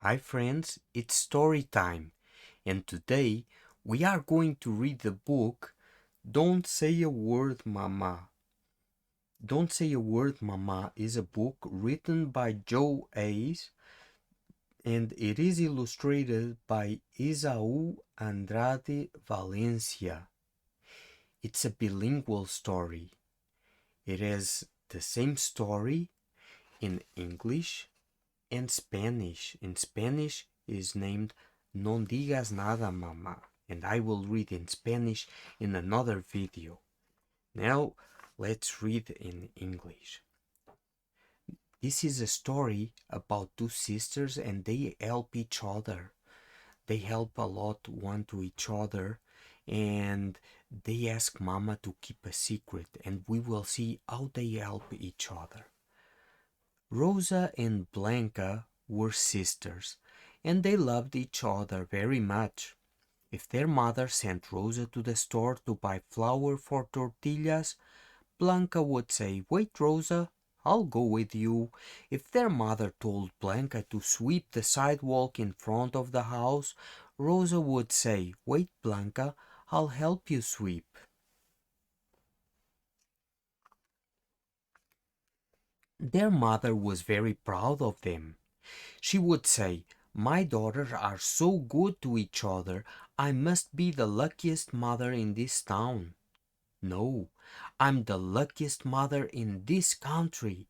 Hi friends, it's story time, and today we are going to read the book Don't Say a Word, Mama. Don't Say a Word, Mama is a book written by Joe Ace and it is illustrated by Esau Andrade Valencia. It's a bilingual story. It has the same story in English and Spanish. In Spanish is named No digas nada, mamá, and I will read in Spanish in another video. Now let's read in English. This is a story about two sisters and they help each other. They help a lot one to each other and they ask mama to keep a secret and we will see how they help each other. Rosa and Blanca were sisters, and they loved each other very much. If their mother sent Rosa to the store to buy flour for tortillas, Blanca would say, "Wait, Rosa, I'll go with you." If their mother told Blanca to sweep the sidewalk in front of the house, Rosa would say, "Wait, Blanca, I'll help you sweep." Their mother was very proud of them. She would say, "My daughters are so good to each other, I must be the luckiest mother in this town." "No, I'm the luckiest mother in this country."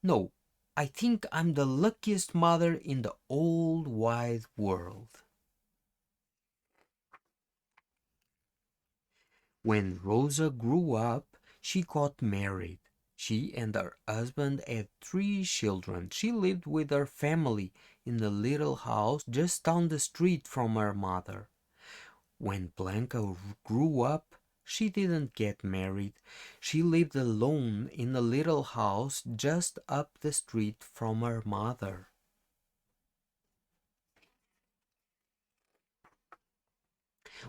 "No, I think I'm the luckiest mother in the old wide world." When Rosa grew up, she got married. She and her husband had 3 children. She lived with her family in the little house just down the street from her mother. When Blanca grew up, she didn't get married. She lived alone in a little house just up the street from her mother.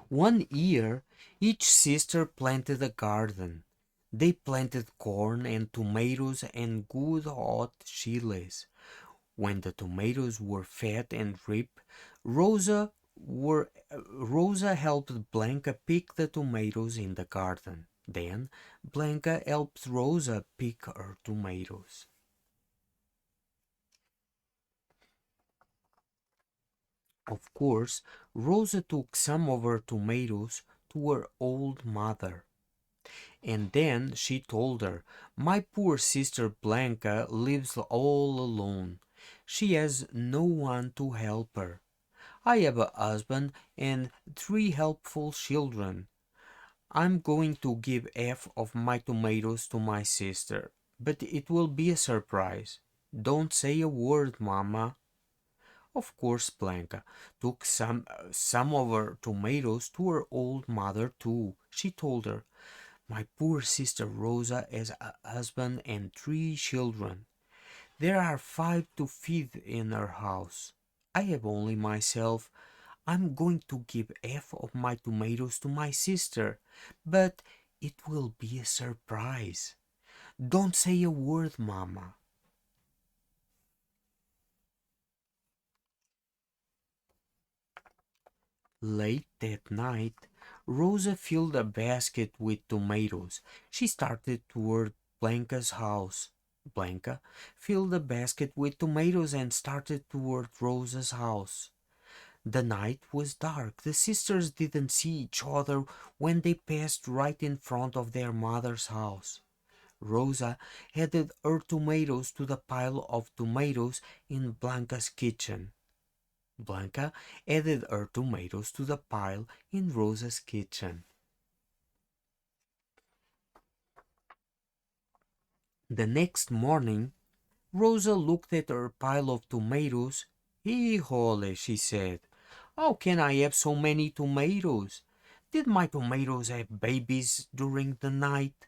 One year, each sister planted a garden. They planted corn and tomatoes and good hot chilies. When the tomatoes were fat and ripe, Rosa helped Blanca pick the tomatoes in the garden. Then Blanca helped Rosa pick her tomatoes. Of course, Rosa took some of her tomatoes to her old mother. And then she told her, "My poor sister Blanca lives all alone. She has no one to help her. I have a husband and 3 helpful children. I'm going to give half of my tomatoes to my sister, but it will be a surprise. Don't say a word, Mama." Of course, Blanca took some of her tomatoes to her old mother too. She told her, "My poor sister Rosa has a husband and 3 children. There are 5 to feed in her house. I have only myself. I'm going to give half of my tomatoes to my sister, but it will be a surprise. Don't say a word, Mama." Late that night, Rosa filled a basket with tomatoes. She started toward Blanca's house. Blanca filled the basket with tomatoes and started toward Rosa's house. The night was dark. The sisters didn't see each other when they passed right in front of their mother's house. Rosa added her tomatoes to the pile of tomatoes in Blanca's kitchen. Blanca added her tomatoes to the pile in Rosa's kitchen. The next morning, Rosa looked at her pile of tomatoes. "Híjole," she said. "How can I have so many tomatoes? Did my tomatoes have babies during the night?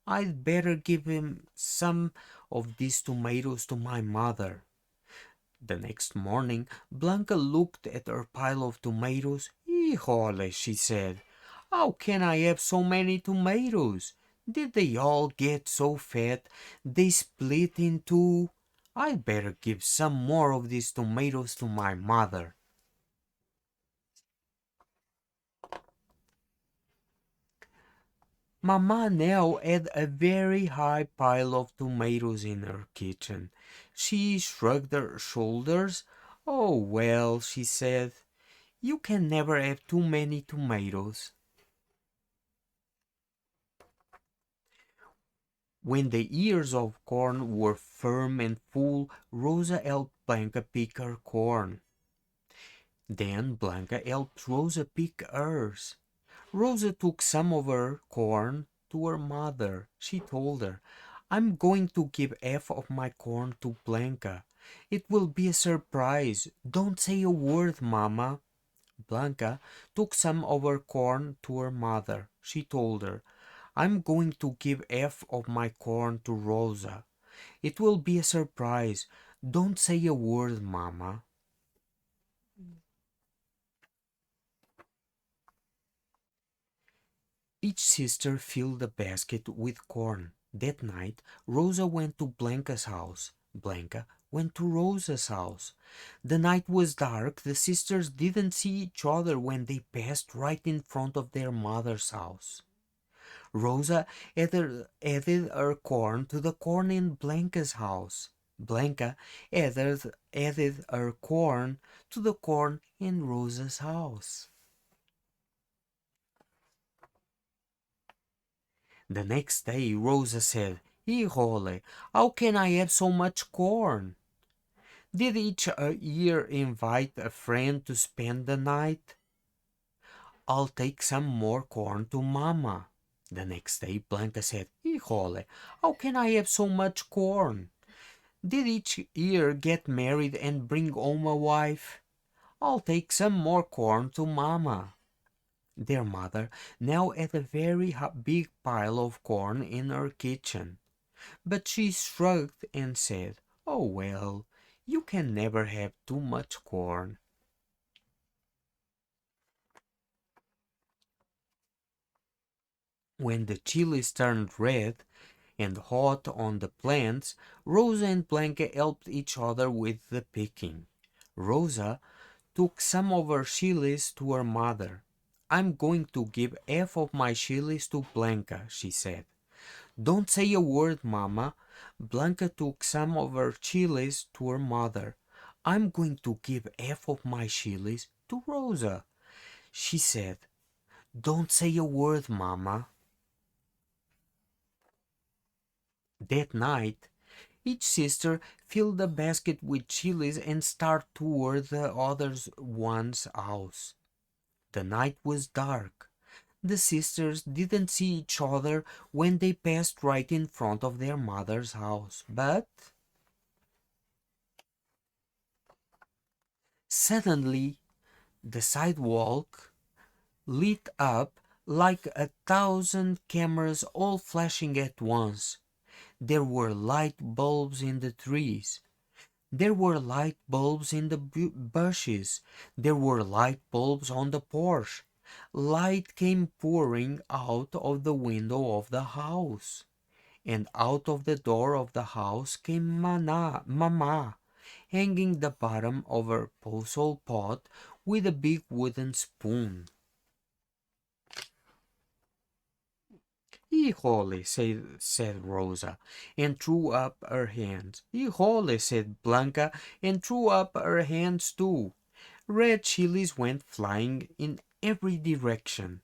I'd better give him some of these tomatoes to my mother." The next morning, Blanca looked at her pile of tomatoes. "Híjole," she said. "How can I have so many tomatoes? Did they all get so fat they split in two? I'd better give some more of these tomatoes to my mother. Mamma now had a very high pile of tomatoes in her kitchen. She shrugged her shoulders. "Oh, well," she said, "you can never have too many tomatoes." When the ears of corn were firm and full, Rosa helped Blanca pick her corn. Then Blanca helped Rosa pick hers. Rosa took some of her corn to her mother. She told her, "I'm going to give half of my corn to Blanca. It will be a surprise. Don't say a word, Mamma." Blanca took some of her corn to her mother. She told her, "I'm going to give half of my corn to Rosa. It will be a surprise. Don't say a word, Mamma." Each sister filled a basket with corn. That night, Rosa went to Blanca's house. Blanca went to Rosa's house. The night was dark. The sisters didn't see each other when they passed right in front of their mother's house. Rosa added her corn to the corn in Blanca's house. Blanca added her corn to the corn in Rosa's house. The next day Rosa said, "Híjole, how can I have so much corn? Did each year invite a friend to spend the night? I'll take some more corn to Mamma." The next day Blanca said, "Híjole, how can I have so much corn? Did each year get married and bring home a wife? I'll take some more corn to Mamma." Their mother now had a very big pile of corn in her kitchen, but she shrugged and said, "Oh well, you can never have too much corn." When the chilies turned red and hot on the plants, Rosa and Blanca helped each other with the picking. Rosa took some of her chilies to her mother. "I'm going to give half of my chilies to Blanca," she said. "Don't say a word, Mamma." Blanca took some of her chilies to her mother. "I'm going to give half of my chilies to Rosa," she said. "Don't say a word, Mamma." That night, each sister filled a basket with chilies and started toward the other one's house. The night was dark. The sisters didn't see each other when they passed right in front of their mother's house, but suddenly the sidewalk lit up like 1,000 cameras all flashing at once. There were light bulbs in the trees. There were light bulbs in the bushes. There were light bulbs on the porch. Light came pouring out of the window of the house. And out of the door of the house came Mamma, hanging the bottom of her postal pot with a big wooden spoon. "Híjole," said Rosa, and threw up her hands. "Híjole," said Blanca, and threw up her hands too. Red chilies went flying in every direction.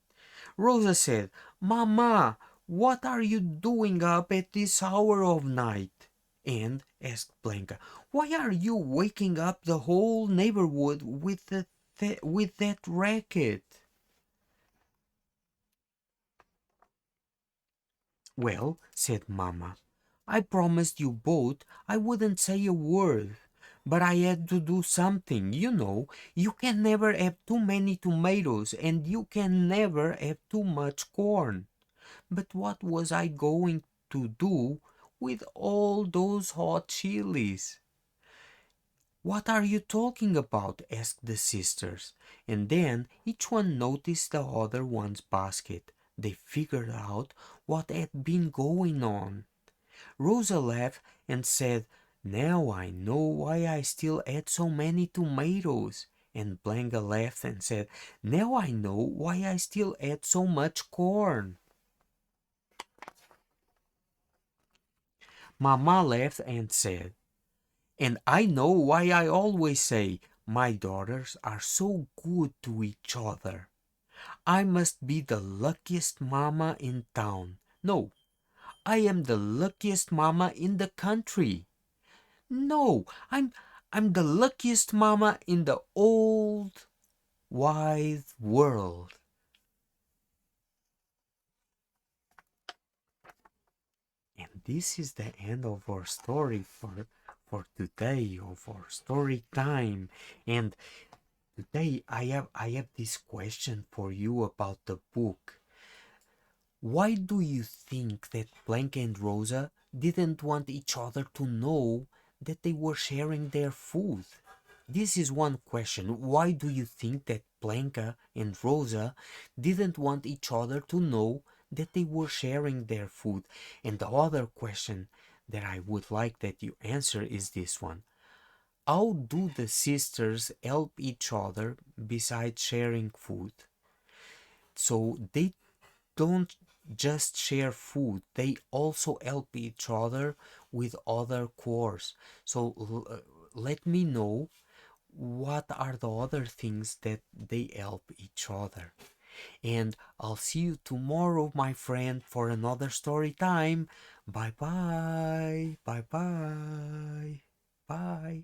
Rosa said, "Mamma, what are you doing up at this hour of night?" And asked Blanca, "Why are you waking up the whole neighborhood with that racket?" "Well," said Mamma, "I promised you both I wouldn't say a word, but I had to do something. You know, you can never have too many tomatoes, and you can never have too much corn. But what was I going to do with all those hot chilies?" "What are you talking about?" asked the sisters, and then each one noticed the other one's basket. They figured out what had been going on. Rosa laughed and said, Now I know why I still ate so many tomatoes. And Blanca laughed and said, now I know why I still ate so much corn. Mamá laughed and said, and I know why I always say, my daughters are so good to each other. I must be the luckiest mama in town. No, I am the luckiest mama in the country. No, I'm the luckiest mama in the old wide world. And this is the end of our story for today, of our story time. And today I have this question for you about the book. Why do you think that Blanca and Rosa didn't want each other to know that they were sharing their food? This is one question. Why do you think that Blanca and Rosa didn't want each other to know that they were sharing their food? And the other question that I would like that you answer is this one. How do the sisters help each other besides sharing food? So they don't just share food, they also help each other with other chores. So let me know what are the other things that they help each other. And I'll see you tomorrow, my friend, for another story time. Bye bye. Bye bye. Bye.